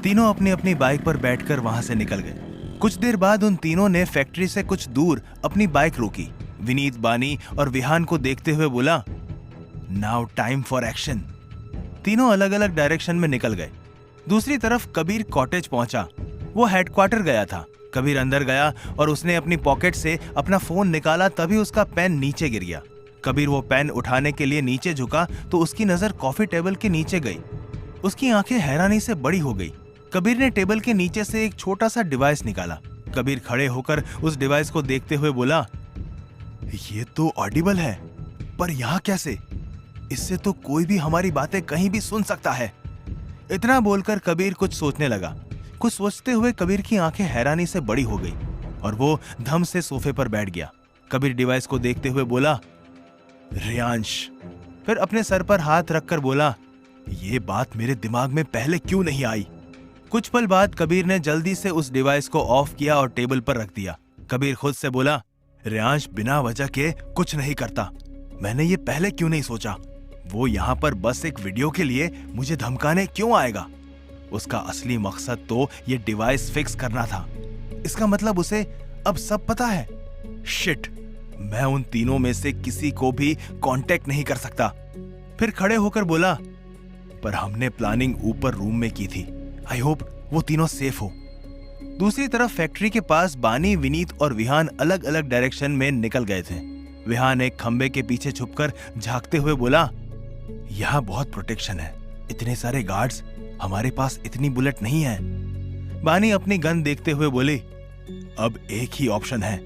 तीनों अपनी अपनी बाइक पर बैठकर वहां से निकल गए। कुछ देर बाद उन तीनों ने फैक्ट्री से कुछ दूर अपनी बाइक रोकी। विनीत, बानी और विहान को देखते हुए बोला, नाउ टाइम फॉर एक्शन। तीनों अलग अलग डायरेक्शन में निकल गए। दूसरी तरफ कबीर कॉटेज पहुंचा। वो हेडक्वार्टर गया था। कबीर अंदर गया और उसने अपनी पॉकेट से अपना फोन निकाला, तभी उसका पेन नीचे गिर गया। कबीर वो पेन उठाने के लिए नीचे झुका तो उसकी नजर कॉफी टेबल के नीचे गई। उसकी आंखें हैरानी से बड़ी हो गई। कबीर ने टेबल के नीचे से एक छोटा सा डिवाइस निकाला। कबीर खड़े होकर उस डिवाइस को देखते हुए बोला, ये तो ऑडिबल है, पर यहाँ कैसे? इससे तो कोई भी हमारी बातें कहीं भी सुन सकता है। इतना बोलकर कबीर कुछ सोचने लगा। कुछ सोचते हुए कबीर की आंखें हैरानी से बड़ी हो गई और वो धम से सोफे पर बैठ गया। कबीर डिवाइस को देखते हुए बोला, रियांश। फिर अपने सर पर हाथ रखकर बोला, ये बात मेरे दिमाग में पहले क्यों नहीं आई? कुछ पल बाद कबीर ने जल्दी से उस डिवाइस को ऑफ किया और टेबल पर रख दिया। कबीर खुद से बोला, रियांश बिना वजह के कुछ नहीं करता। मैंने ये पहले क्यों नहीं सोचा? वो यहाँ पर बस एक वीडियो के लिए मुझे धमकाने क्यों आएगा? उसका असली मकसद तो ये डिवाइस फिक्स करना था। इसका मतलब उसे अब सब पता है। शिट, मैं उन तीनों में से किसी को भी कांटेक्ट नहीं कर सकता। फिर खड़े होकर बोला, पर हमने प्लानिंग ऊपर रूम में की थी। आई होप वो तीनों सेफ हो। दूसरी तरफ फैक्ट्री के पास बानी, विनीत और विहान अलग अलग डायरेक्शन में निकल गए थे। विहान एक खंबे के पीछे छुपकर झांकते हुए बोला, यहाँ बहुत प्रोटेक्शन है, इतने सारे गार्ड्स, हमारे पास इतनी बुलेट नहीं है। बानी अपनी गन देखते हुए बोली, अब एक ही ऑप्शन है।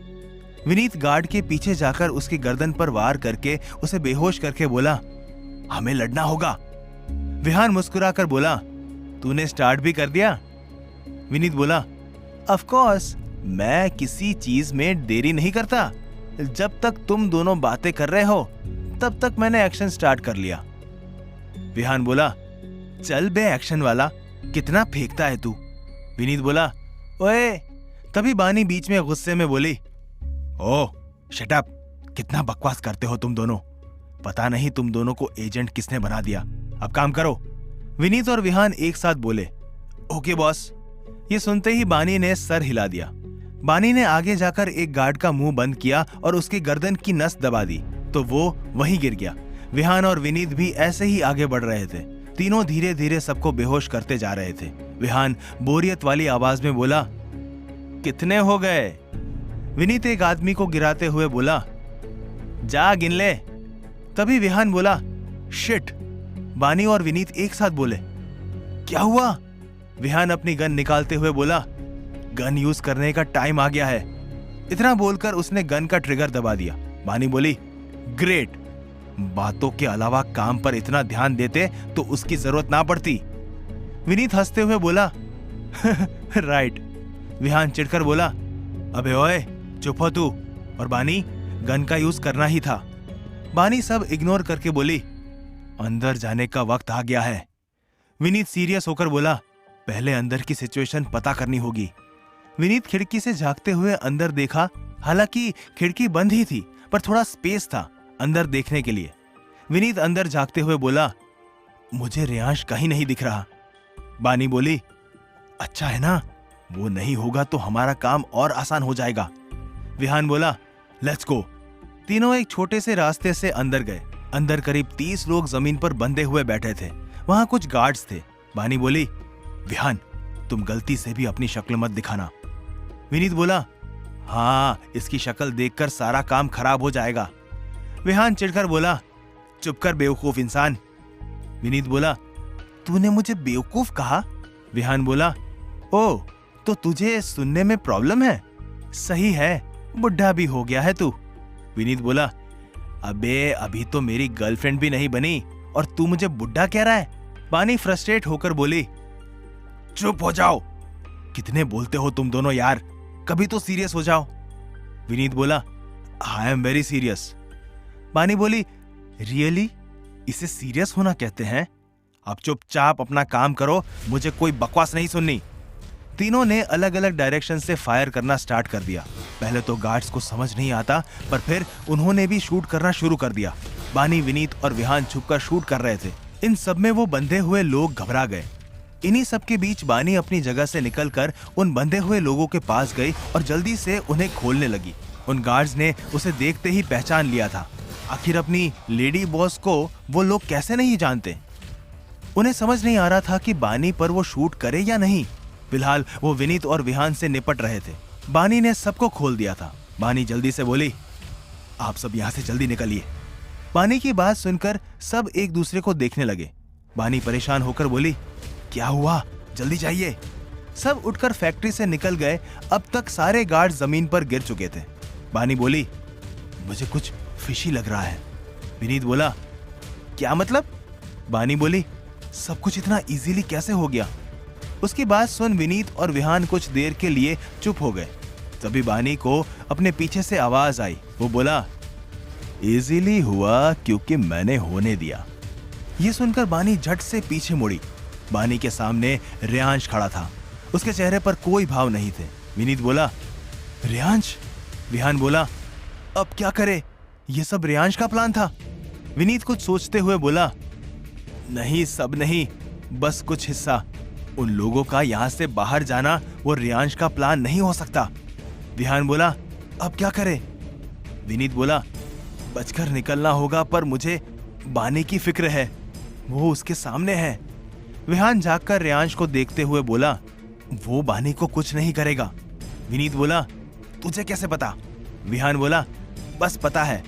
विनीत गार्ड के पीछे जाकर उसकी गर्दन पर वार करके उसे बेहोश करके बोला, हमें लड़ना होगा। विहान मुस्कुराकर बोला, तूने स्टार्ट भी कर दिया? विनीत बोला, ऑफ कोर्स, मैं किसी चीज में देरी नहीं करता। जब तक तुम दोनों बातें कर रहे हो तब तक मैंने एक्शन स्टार्ट कर लिया। विहान बोला, चल बे एक्शन वाला, कितना फेंकता है तू? विनीत बोला, ओए। तभी बानी बीच में गुस्से में बोली, ओह शट अप, कितना बकवास करते हो तुम दोनों। पता नहीं तुम दोनों को एजेंट किसने बना दिया। अब काम करो। विनीत और विहान एक साथ बोले, ओके बॉस। ये सुनते ही बानी ने सर हिला दिया। बानी ने आगे जाकर एक गार्ड का मुंह बंद किया और उसकी गर्दन की नस दबा दी तो वो वहीं गिर गया। विहान और विनीत भी ऐसे ही आगे बढ़ रहे थे। तीनों धीरे धीरे सबको बेहोश करते जा रहे थे। विहान बोरियत वाली आवाज में बोला, कितने हो गए? विनीत एक आदमी को गिराते हुए बोला, जा गिन ले। तभी विहान बोला, शिट। बानी और विनीत एक साथ बोले, क्या हुआ? विहान अपनी गन निकालते हुए बोला, गन यूज करने का टाइम आ गया है। इतना बोलकर उसने गन का ट्रिगर दबा दिया। बानी बोली, ग्रेट। बातों के अलावा काम पर इतना ध्यान देते तो उसकी जरूरत ना पड़ती। विनीत हंसते हुए बोला, राइट। विहान चिढ़कर बोला, अबे ओए चुप हो तू। और बानी, गन का यूज करना ही था। बानी सब इग्नोर करके बोली, अंदर जाने का वक्त आ गया है। विनीत सीरियस होकर बोला, पहले अंदर की सिचुएशन पता करनी होगी। विनीत खिड़की से झांकते हुए अंदर देखा। हालांकि खिड़की बंद ही थी, पर थोड़ा स्पेस था अंदर देखने के लिए। विनीत अंदर झांकते हुए बोला, मुझे रियांश कहीं नहीं दिख रहा। बानी बोली, अच्छा है ना, वो नहीं होगा तो हमारा काम और आसान हो जाएगा। विहान बोला, लेट्स गो। तीनों एक छोटे से रास्ते से अंदर गए। अंदर करीब 30 लोग जमीन पर बंधे हुए बैठे थे। वहां कुछ गार्ड्स थे। बानी बोली, विहान, तुम गलती से भी अपनी शक्ल मत दिखाना। विनीत बोला, हाँ, इसकी शक्ल देखकर सारा काम खराब हो जाएगा। विहान चिढ़कर बोला, चुप कर बेवकूफ इंसान। विनीत बोला, तूने मुझे बेवकूफ कहा? विहान बोला, ओ, तो तुझे सुनने में प्रॉब्लम है? सही है, बुढ़ा भी हो गया है तू। विनीत बोला, अबे अभी तो मेरी गर्लफ्रेंड भी नहीं बनी और तू मुझे बुढ़ा कह रहा है? बानी फ्रस्ट्रेट होकर बोली, चुप हो जाओ। कितने बोलते हो तुम दोनों यार, कभी तो सीरियस हो जाओ। विनीत बोला, आई एम वेरी सीरियस। बानी बोली, रियली? इसे सीरियस होना कहते हैं? अब चुपचाप अपना काम करो, मुझे कोई बकवास नहीं सुननी। तीनों ने अलग अलग डायरेक्शन से फायर करना स्टार्ट कर दिया। पहले तो गार्ड्स को समझ नहीं आता, पर फिर उन्होंने भी शूट करना शुरू कर दिया। बानी, विनीत और विहान छुपकर शूट कर रहे थे। इन सब में वो बंधे हुए लोग घबरा गए। इन्हीं सब के बीच बानी अपनी जगह से निकलकर उन बंधे हुए लोगों के पास गई और जल्दी से उन्हें खोलने लगी। उन गार्ड्स ने उसे देखते ही पहचान लिया था। आखिर अपनी लेडी बॉस को वो लोग कैसे नहीं जानते। उन्हें समझ नहीं आ रहा था कि बानी पर वो शूट करे या नहीं। फिलहाल वो विनीत और विहान से निपट रहे थे। बानी ने सबको खोल दिया था। बानी जल्दी से बोली, आप सब यहाँ से जल्दी निकलिए। बानी की बात सुनकर सब एक दूसरे को देखने लगे। बानी परेशान होकर बोली, क्या हुआ, जल्दी जाइए। सब उठकर फैक्ट्री से निकल गए। अब तक सारे गार्ड जमीन पर गिर चुके थे। बानी बोली, मुझे कुछ फिशी लग रहा है। विनीत बोला, क्या मतलब? बानी बोली, सब कुछ इतना इजीली कैसे हो गया? उसकी बात सुन विनीत और विहान कुछ देर के लिए चुप हो गए। तभी बानी को अपने पीछे से आवाज आई। वो बोला, इजीली हुआ क्योंकि मैंने होने दिया। ये सुनकर बानी झट से पीछे मुड़ी। बानी के सामने रियांश खड़ा था। उसके चेहरे पर कोई भाव नहीं थे। विनीत बोला, रियांश? विहान बोला, अब क्या करे? ये सब रियांश का प्लान था। विनीत कुछ सोचते हुए बोला, नहीं, सब नहीं, बस कुछ हिस्सा। उन लोगों का यहाँ से बाहर जाना वो रियांश का प्लान नहीं हो सकता। विहान बोला, अब क्या करे? विनीत बोला, बचकर निकलना होगा, पर मुझे बानी की फिक्र है, वो उसके सामने है। विहान झांककर रियांश को देखते हुए बोला, वो बानी को कुछ नहीं करेगा। विनीत बोला, तुझे कैसे पता? विहान बोला, बस पता है।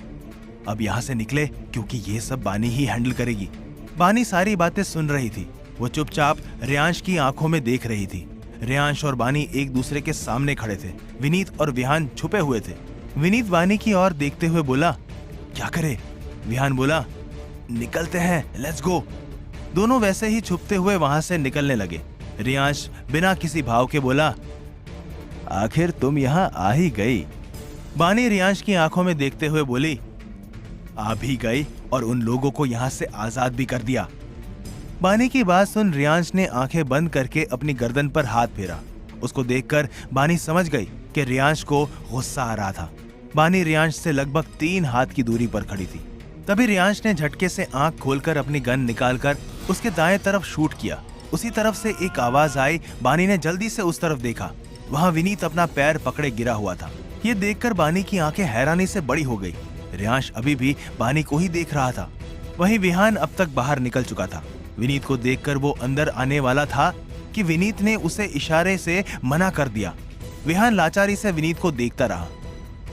अब यहाँ से निकले क्योंकि ये सब बानी ही हैंडल करेगी। बानी सारी बातें सुन रही थी। वो चुपचाप रियांश की आंखों में देख रही थी। रियांश और बानी एक दूसरे के सामने खड़े थे। विनीत और विहान छुपे हुए थे। विनीत बानी की ओर देखते हुए बोला, क्या करे? विहान बोला, निकलते हैं, लेट्स गो। दोनों वैसे ही छुपते हुए वहां से निकलने लगे। रियांश बिना किसी भाव के बोला, आखिर तुम यहाँ आ ही गई। बानी रियांश की आंखों में देखते हुए बोली, आ भी गई और उन लोगों को यहाँ से आजाद भी कर दिया। बानी की बात सुन रियांश ने आंखें बंद करके अपनी गर्दन पर हाथ फेरा। उसको देखकर बानी समझ गई कि रियांश को गुस्सा आ रहा था। बानी रियांश से लगभग 3 हाथ की दूरी पर खड़ी थी। तभी रियांश ने झटके से आंख खोलकर अपनी गन निकालकर उसके दाएं तरफ शूट किया। उसी तरफ से एक आवाज आई। बानी ने जल्दी से उस तरफ देखा। वहां विनीत अपना पैर पकड़े गिरा हुआ था। ये देखकर बानी की आंखें हैरानी से बड़ी हो गई। रियांश अभी भी बानी को ही देख रहा था। वहीं विहान अब तक बाहर निकल चुका था। विनीत को देखकर वो अंदर आने वाला था कि विनीत ने उसे इशारे से मना कर दिया। विहान लाचारी से विनीत को देखता रहा।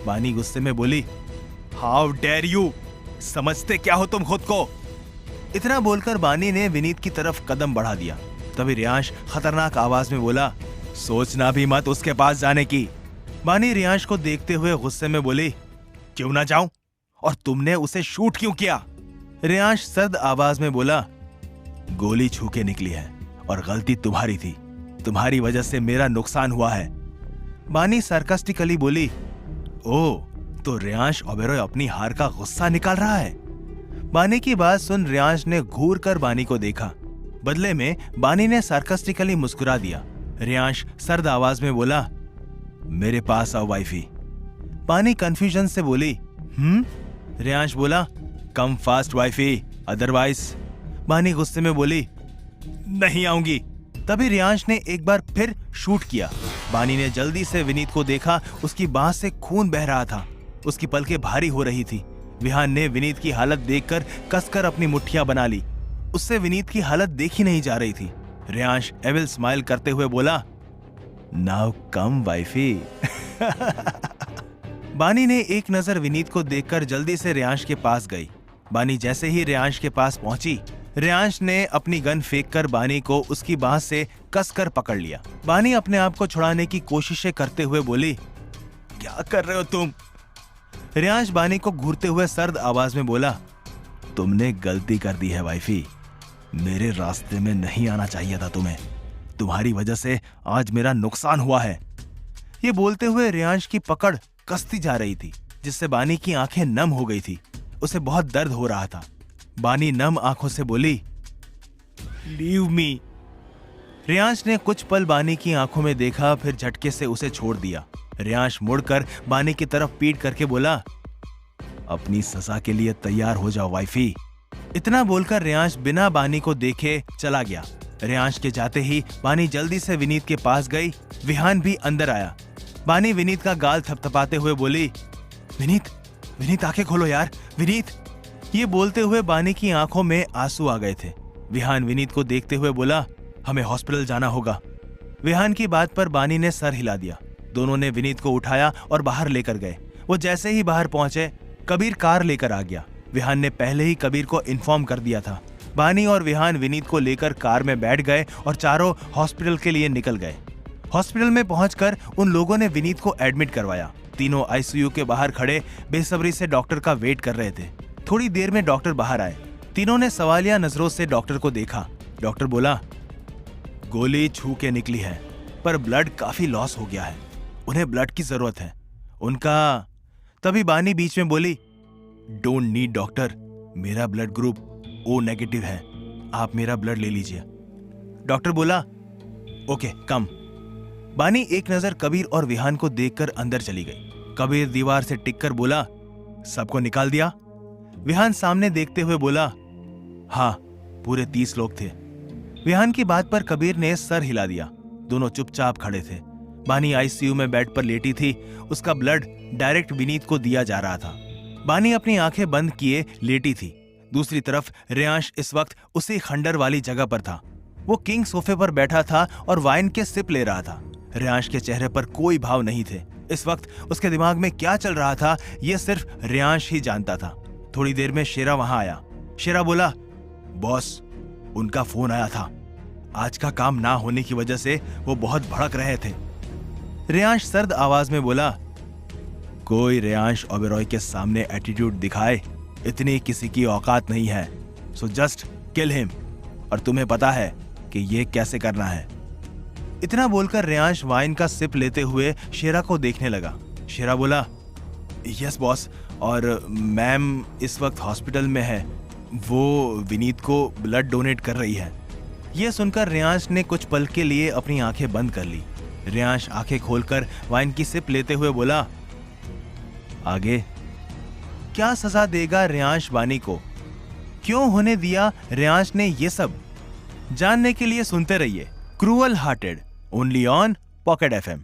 बानी गुस्से में बोली, हाउ डेयर यू, समझते क्या हो तुम खुद को? इतना बोलकर बानी ने विनीत की तरफ कदम बढ़ा दिया। तभी रियांश खतरनाक आवाज में बोला, सोचना भी मत उसके पास जाने की। बानी रियांश को देखते हुए गुस्से में बोली, क्यों ना जाऊं? और तुमने उसे शूट क्यों किया? रियांश सर्द आवाज में बोला, गोली छू के निकली है और गलती तुम्हारी थी। तुम्हारी वजह से मेरा नुकसान हुआ है। बानी सार्कास्टिकली बोली, ओ, तो रियांश ओबेरॉय अपनी हार का गुस्सा निकाल रहा है। बानी की बात सुन रियांश ने घूर कर बानी को देखा। बदले में बानी ने सार्कास्टिकली मुस्कुरा दिया। रियांश सर्द आवाज में बोला, मेरे पास आओ वाइफी। बानी कंफ्यूजन से बोली, रियांश बोला, कम फास्ट वाइफी, अदरवाइज। बानी गुस्से में बोली, नहीं आऊंगी। तभी रियांश ने एक बार फिर शूट किया। बानी ने जल्दी से विनीत को देखा। उसकी बांह से खून बह रहा था। उसकी पलकें भारी हो रही थी। विहान ने विनीत की हालत देखकर कसकर अपनी मुट्ठियां बना ली। उससे विनीत की हालत देखी नहीं जा रही थी। रियांश एविल स्माइल करते हुए बोला, नाउ कम वाइफी। बानी ने एक नजर विनीत को देखकर जल्दी से रियांश के पास गई। बानी जैसे ही रियांश के पास पहुंची, रियांश ने अपनी गन फेंककर बानी को उसकी बांह से कसकर पकड़ लिया। बानी अपने आप को छुड़ाने की कोशिशें करते हुए बोली, क्या कर रहे हो तुम? रियांश बानी को घूरते हुए सर्द आवाज में बोला, तुमने गलती कर दी है वाइफी। मेरे रास्ते में नहीं आना चाहिए था तुम्हें। तुम्हारी वजह से आज मेरा नुकसान हुआ है। ये बोलते हुए रियांश की पकड़ कसती जा रही थी, जिससे बानी की आंखें नम हो गई थी। उसे बहुत दर्द हो रहा था। बानी नम आंखों से बोली, लीव मी। रियांश ने कुछ पल बानी की आंखों में देखा, फिर झटके से उसे छोड़ दिया। रियांश मुड़कर बानी की तरफ पीट करके बोला, अपनी सजा के लिए तैयार हो जाओ वाइफी। इतना बोलकर रियांश बिना बानी को देखे चला गया। रेयांश के जाते ही बानी जल्दी से विनीत के पास गई। विहान भी अंदर आया। बानी विनीत का गाल थपथपाते हुए बोली, विनीत, विनीत आंखें खोलो यार, विनीत। ये बोलते हुए बानी की आंखों में आंसू आ गए थे। विहान विनीत को देखते हुए बोला, हमें हॉस्पिटल जाना होगा। विहान की बात पर बानी ने सर हिला दिया। दोनों ने विनीत को उठाया और बाहर लेकर गए। वो जैसे ही बाहर पहुंचे, कबीर कार लेकर आ गया। विहान ने पहले ही कबीर को इन्फॉर्म कर दिया था। बानी और विहान विनीत को लेकर कार में बैठ गए और चारों हॉस्पिटल के लिए निकल गए। हॉस्पिटल में पहुंचकर उन लोगों ने विनीत को एडमिट करवाया। तीनों आईसीयू के बाहर खड़े बेसब्री से डॉक्टर का वेट कर रहे थे। थोड़ी देर में डॉक्टर बाहर आए। तीनों ने सवालिया नजरों से डॉक्टर को देखा। डॉक्टर बोला, गोली छू के निकली है, पर ब्लड काफी लॉस हो गया है। उन्हें ब्लड की जरूरत है। उनका। तभी बानी बीच में बोली, डोंट नीड डॉक्टर, मेरा ब्लड ग्रुप O नेगेटिव है, आप मेरा ब्लड ले लीजिए। डॉक्टर बोला, ओके कम। बानी एक नजर कबीर और विहान को देखकर अंदर चली गई। कबीर दीवार से टिककर बोला, सबको निकाल दिया? विहान सामने देखते हुए बोला, हाँ, पूरे 30 लोग थे। विहान की बात पर कबीर ने सर हिला दिया। दोनों चुपचाप खड़े थे। बानी आईसीयू में बेड पर लेटी थी। उसका ब्लड डायरेक्ट विनीत को दिया जा रहा था। बानी अपनी आंखें बंद किए लेटी थी। दूसरी तरफ रेयांश इस वक्त उसी खंडर वाली जगह पर था। वो किंग सोफे पर बैठा था और वाइन के सिप ले रहा था। रेयांश के चेहरे पर कोई भाव नहीं थे। इस वक्त उसके दिमाग में क्या चल रहा था, ये सिर्फ रेयांश ही जानता था। थोड़ी देर में शेरा वहां आया। शेरा बोला, बॉस, उनका फोन आया था। आज का काम ना होने की वजह से वो बहुत भड़क रहे थे। रेयांश सर्द आवाज में बोला, कोई रेयांश ओबेरॉय के सामने एटीट्यूड दिखाए, इतनी किसी की औकात नहीं है। So just kill him. और तुम्हें पता है कि ये कैसे करना है। इतना बोलकर रेयांश वाइन का सिप लेते हुए शेरा को देखने लगा। शेरा बोला, यस बॉस, और मैम इस वक्त हॉस्पिटल में है। वो विनीत को ब्लड डोनेट कर रही है। यह सुनकर रेयांश ने कुछ पल के लिए अपनी आंखें बंद कर ली। रेयांश आंखें खोलकर वाइन की सिप लेते हुए बोला, आगे क्या सजा देगा रेयांश बानी को? क्यों होने दिया रेयांश ने ये सब? जानने के लिए सुनते रहिए cruel hearted, only on pocket FM।